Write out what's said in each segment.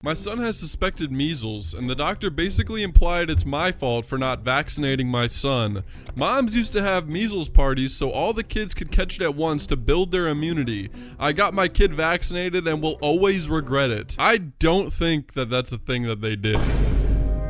My son has suspected measles, and the doctor basically implied it's my fault for not vaccinating my son. Moms used to have measles parties so all the kids could catch it at once to build their immunity. I got my kid vaccinated and will always regret it. I don't think that that's a thing that they did.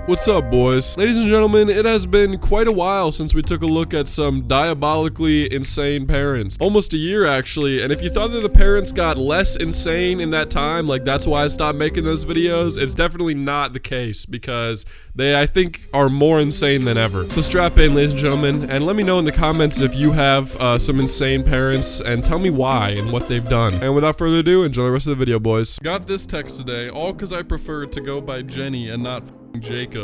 What's up, boys? Ladies and gentlemen, it has been quite a while since we took a look at some diabolically insane parents. Almost a year, actually, and if you thought that the parents got less insane in that time, like that's why I stopped making those videos, it's definitely not the case, because they, I think, are more insane than ever. So strap in, ladies and gentlemen, and let me know in the comments if you have some insane parents, and tell me why and what they've done. And without further ado, enjoy the rest of the video, boys. Got this text today, all because I prefer to go by Jenny and not Jacob.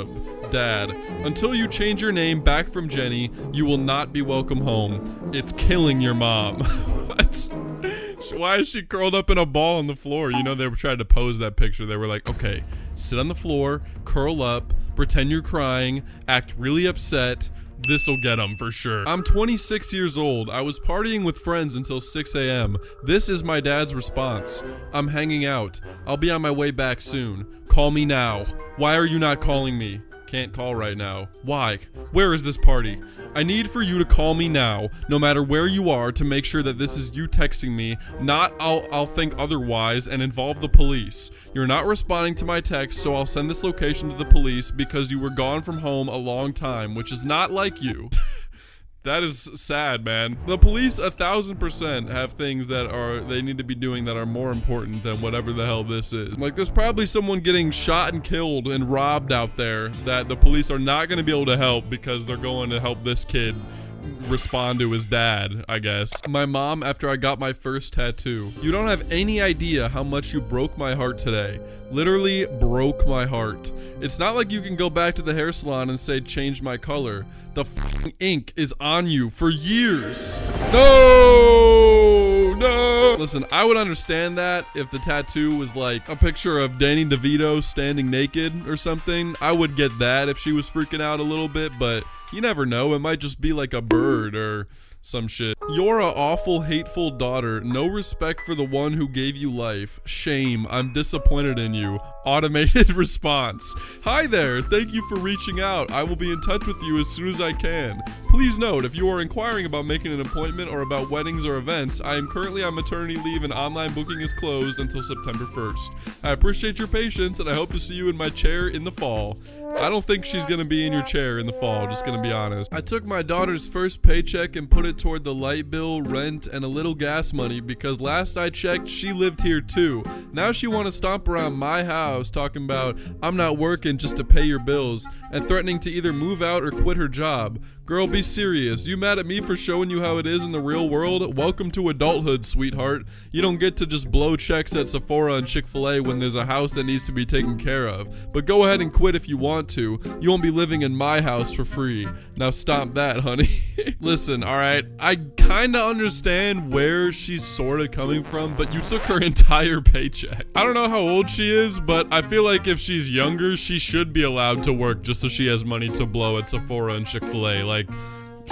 Dad, until you change your name back from Jenny, you will not be welcome home. It's killing your mom. What? Why is she curled up in a ball on the floor? You know, they were trying to pose that picture. They were like, okay, sit on the floor, curl up, pretend you're crying, act really upset. This'll get them for sure. I'm 26 years old. I was partying with friends until 6 a.m. This is my dad's response. I'm hanging out. I'll be on my way back soon. Call me now. Why are you not calling me? Can't call right now. Why? Where is this party? I need for you to call me now, no matter where you are, to make sure that this is you texting me, not I'll think otherwise and involve the police. You're not responding to my text, so I'll send this location to the police because you were gone from home a long time, which is not like you. That is sad, man. The police 1000% have things that they need to be doing that are more important than whatever the hell this is. Like, there's probably someone getting shot and killed and robbed out there that the police are not going to be able to help because they're going to help this kid respond to his dad, I guess. My mom, after I got my first tattoo. You don't have any idea how much you broke my heart today. Literally broke my heart. It's not like you can go back to the hair salon and say, change my color. The f***ing ink is on you for years. No! Listen, I would understand that if the tattoo was like a picture of Danny DeVito standing naked or something. I would get that if she was freaking out a little bit, but you never know. It might just be like a bird or some shit. You're a awful, hateful daughter. No respect for the one who gave you life. Shame. I'm disappointed in you. Automated response. Hi there. Thank you for reaching out. I will be in touch with you as soon as I can. Please note, if you are inquiring about making an appointment or about weddings or events, I am currently on maternity leave and online booking is closed until September 1st. I appreciate your patience and I hope to see you in my chair in the fall. I don't think she's gonna be in your chair in the fall, just gonna be honest. I took my daughter's first paycheck and put it toward the light bill, rent, and a little gas money because last I checked, she lived here too. Now she wanna stomp around my house talking about, I'm not working just to pay your bills, and threatening to either move out or quit her job. Girl, be serious. You mad at me for showing you how it is in the real world? Welcome to adulthood, sweetheart. You don't get to just blow checks at Sephora and Chick-fil-A when there's a house that needs to be taken care of. But go ahead and quit if you want to. You won't be living in my house for free. Now stop that, honey. Listen, alright, I kinda understand where she's sorta coming from, but you took her entire paycheck. I don't know how old she is, but I feel like if she's younger, she should be allowed to work just so she has money to blow at Sephora and Chick-fil-A. Like,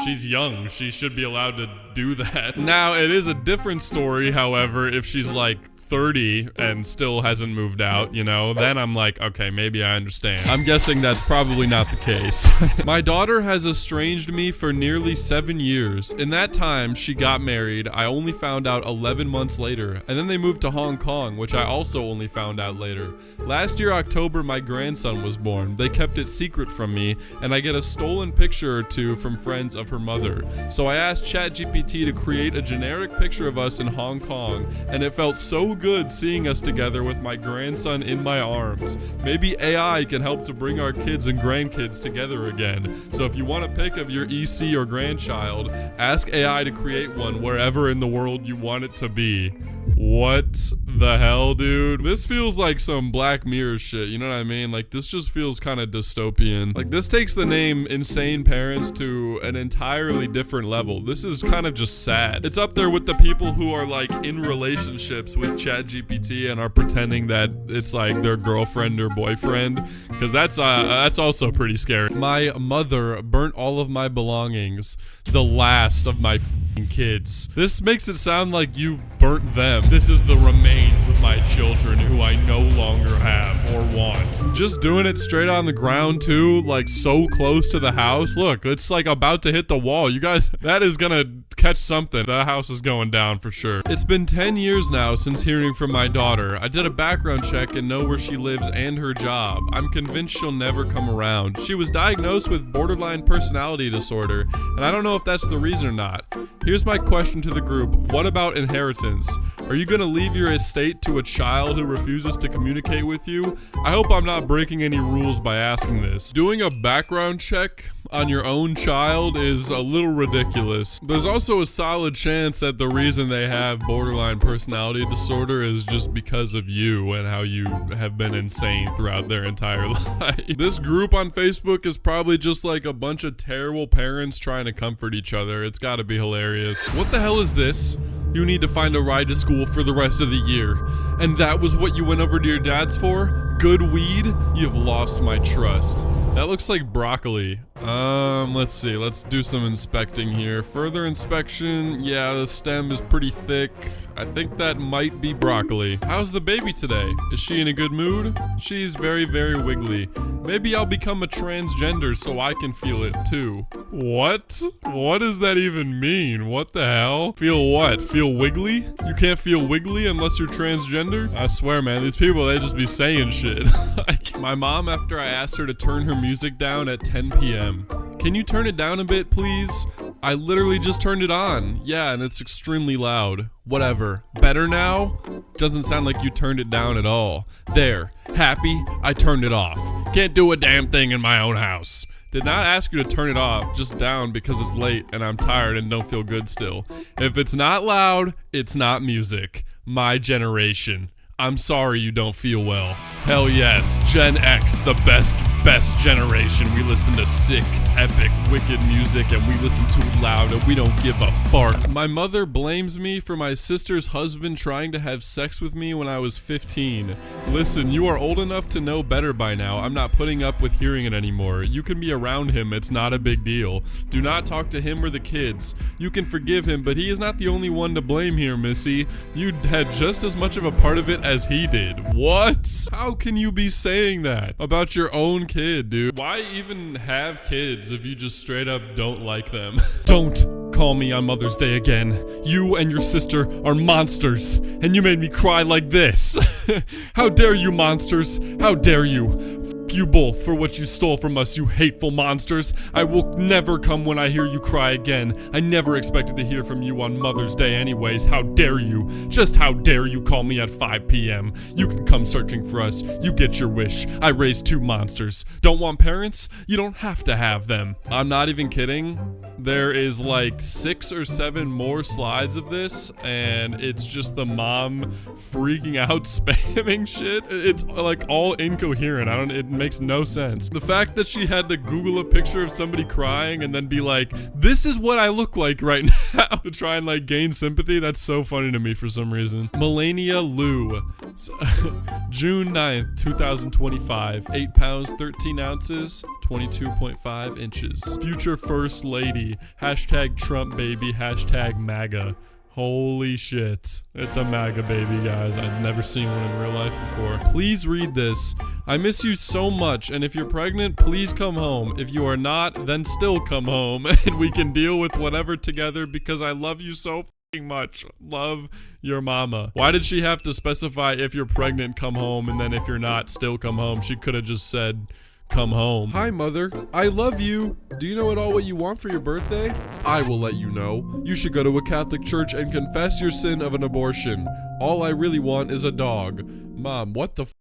she's young. She should be allowed to do that. Now, it is a different story, however, if she's like 30 and still hasn't moved out, you know, then I'm like, okay, maybe I understand. I'm guessing that's probably not the case. My daughter has estranged me for nearly 7 years. In that time, she got married. I only found out 11 months later, and then they moved to Hong Kong, which I also only found out later. Last year, October, my grandson was born. They kept it secret from me, and I get a stolen picture or two from friends of her mother. So I asked ChatGPT to create a generic picture of us in Hong Kong, and it felt so good seeing us together with my grandson in my arms. Maybe AI can help to bring our kids and grandkids together again. So if you want a pic of your EC or grandchild, ask AI to create one wherever in the world you want it to be. What the hell, dude? This feels like some Black Mirror shit, you know what I mean? Like, this just feels kind of dystopian. Like, this takes the name Insane Parents to an entirely different level. This is kind of just sad. It's up there with the people who are, like, in relationships with ChatGPT and are pretending that it's, like, their girlfriend or boyfriend, because that's also pretty scary. My mother burnt all of my belongings, the last of my kids. This makes it sound like you burnt them. This is the remains of my children who I no longer have or want. Just doing it straight on the ground too, like so close to the house. Look, it's like about to hit the wall. You guys, that is gonna catch something. The house is going down for sure. It's been 10 years now since hearing from my daughter. I did a background check and know where she lives and her job. I'm convinced she'll never come around. She was diagnosed with borderline personality disorder, and I don't know if that's the reason or not. Here's my question to the group. What about inheritance? Are you gonna leave your estate to a child who refuses to communicate with you? I hope I'm not breaking any rules by asking this. Doing a background check on your own child is a little ridiculous. There's also a solid chance that the reason they have borderline personality disorder is just because of you and how you have been insane throughout their entire life. This group on Facebook is probably just like a bunch of terrible parents trying to comfort each other. It's gotta be hilarious. What the hell is this? You need to find a ride to school for the rest of the year. And that was what you went over to your dad's for? Good weed? You've lost my trust. That looks like broccoli. Let's see. Let's do some inspecting here. Further inspection. Yeah, the stem is pretty thick. I think that might be broccoli. How's the baby today? Is she in a good mood? She's very, very wiggly. Maybe I'll become a transgender so I can feel it too. What? What does that even mean? What the hell? Feel what? Feel wiggly? You can't feel wiggly unless you're transgender? I swear, man, these people, they just be saying shit. Like, my mom, after I asked her to turn her music down at 10 p.m. Can you turn it down a bit, please? I literally just turned it on. Yeah, and it's extremely loud. Whatever. Better now? Doesn't sound like you turned it down at all. There. Happy? I turned it off. Can't do a damn thing in my own house. Did not ask you to turn it off, just down because it's late and I'm tired and don't feel good still. If it's not loud, it's not music. My generation. I'm sorry you don't feel well. Hell yes, Gen X, the best generation. We listen to sick, epic, wicked music and we listen to it loud and we don't give a fart. My mother blames me for my sister's husband trying to have sex with me when I was 15. Listen, you are old enough to know better by now. I'm not putting up with hearing it anymore. You can be around him, it's not a big deal. Do not talk to him or the kids. You can forgive him, but he is not the only one to blame here, Missy. You had just as much of a part of it as he did. What? How can you be saying that about your own kid, dude? Why even have kids if you just straight up don't like them? Don't call me on Mother's Day again. You and your sister are monsters, and you made me cry like this. How dare you, monsters? How dare you? You both for what you stole from us, you hateful monsters. I will never come when I hear you cry again. I never expected to hear from you on Mother's Day anyways. How dare you? Just how dare you call me at 5 p.m. You can come searching for us. You get your wish. I raised 2 monsters. Don't want parents? You don't have to have them. I'm not even kidding. There is like 6 or 7 more slides of this, and it's just the mom freaking out, spamming shit. It's like all incoherent. It makes no sense. The fact that she had to Google a picture of somebody crying and then be like, this is what I look like right now, to try and like gain sympathy, that's so funny to me for some reason. Melania Liu, June 9th, 2025, 8 pounds, 13 ounces, 22.5 inches. Future First Lady, hashtag Trump baby, hashtag MAGA. Holy shit. It's a MAGA baby, guys. I've never seen one in real life before. Please read this. I miss you so much, and if you're pregnant, please come home. If you are not, then still come home, and we can deal with whatever together because I love you so much. Love, your mama. Why did she have to specify if you're pregnant, come home, and then if you're not, still come home? She could have just said, come home. Hi, mother. I love you. Do you know at all what you want for your birthday? I will let you know. You should go to a Catholic church and confess your sin of an abortion. All I really want is a dog. Mom, what the f***?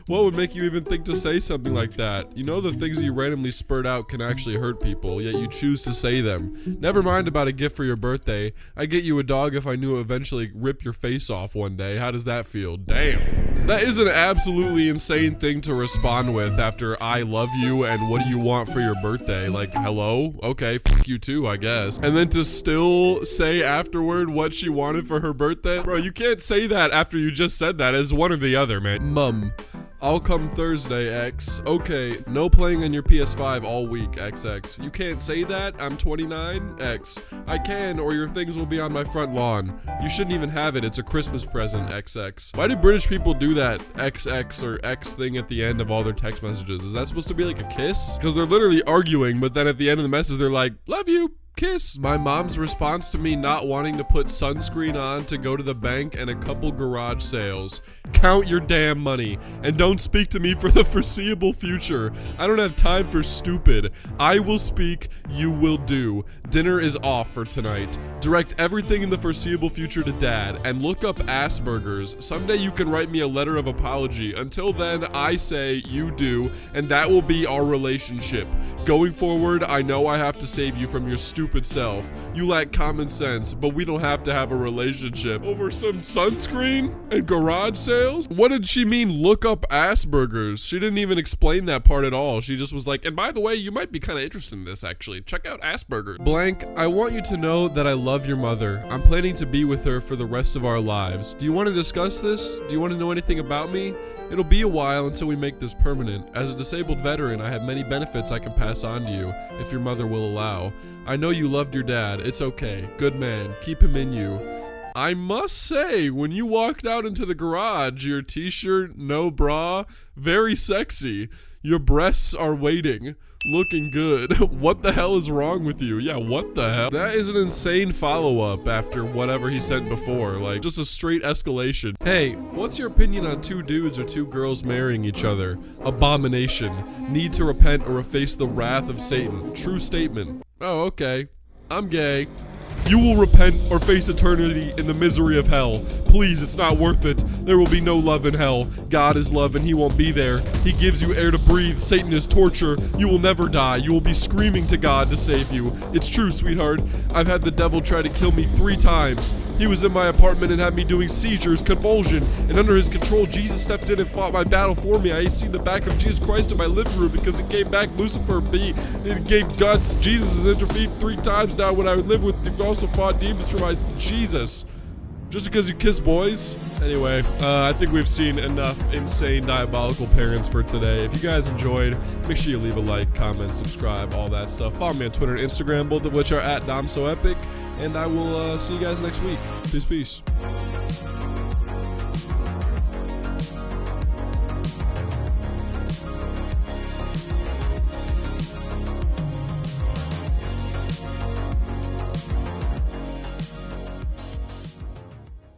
What would make you even think to say something like that? You know the things you randomly spurt out can actually hurt people, yet you choose to say them. Never mind about a gift for your birthday. I'd get you a dog if I knew it would eventually rip your face off one day. How does that feel? Damn. That is an absolutely insane thing to respond with after I love you and what do you want for your birthday? Like, hello? Okay, f*** you too, I guess. And then to still say afterward what she wanted for her birthday? Bro, you can't say that after you just said that. It's one or the other, man. Mum, I'll come Thursday, X. Okay, no playing on your PS5 all week, XX. You can't say that, I'm 29, X. I can, or your things will be on my front lawn. You shouldn't even have it, it's a Christmas present, XX. Why do British people do that XX or X thing at the end of all their text messages? Is that supposed to be like a kiss? Because they're literally arguing, but then at the end of the message they're like, love you. Kiss. My mom's response to me not wanting to put sunscreen on to go to the bank and a couple garage sales. Count your damn money and don't speak to me for the foreseeable future. I don't have time for stupid. I will speak, you will do. Dinner is off for tonight. Direct everything in the foreseeable future to dad and look up Asperger's. Someday you can write me a letter of apology. Until then, I say you do, and that will be our relationship. Going forward, I know I have to save you from your stupid self. You lack common sense, but we don't have to have a relationship over some sunscreen and garage sales. What did she mean, look up Asperger's? She didn't even explain that part at all. She just was like, and by the way, you might be kind of interested in this actually. Check out Asperger's. Blank, I want you to know that I love your mother. I'm planning to be with her for the rest of our lives. Do you want to discuss this? Do you want to know anything about me? It'll be a while until we make this permanent. As a disabled veteran, I have many benefits I can pass on to you, if your mother will allow. I know you loved your dad. It's okay. Good man. Keep him in you. I must say, when you walked out into the garage, your t-shirt, no bra, very sexy. Your breasts are waiting. Looking good. What the hell is wrong with you? Yeah, what the hell? That is an insane follow-up after whatever he sent before. Like, just a straight escalation. Hey, what's your opinion on 2 dudes or 2 girls marrying each other? Abomination. Need to repent or face the wrath of Satan. True statement. Oh, okay. I'm gay. You will repent or face eternity in the misery of hell. Please, it's not worth it. There will be no love in hell. God is love and he won't be there. He gives you air to breathe. Satan is torture. You will never die. You will be screaming to God to save you. It's true, sweetheart. I've had the devil try to kill me 3 times. He was in my apartment and had me doing seizures, convulsion, and under his control, Jesus stepped in and fought my battle for me. I seen the back of Jesus Christ in my living room because it came back Lucifer beat. It gave God's Jesus has intervened 3 times now when I live with him. Also fought demons for my Jesus. Just because you kiss boys? Anyway, I think we've seen enough insane diabolical parents for today. If you guys enjoyed, make sure you leave a like, comment, subscribe, all that stuff. Follow me on Twitter and Instagram, both of which are @DomSoEpic. And I will see you guys next week. Peace.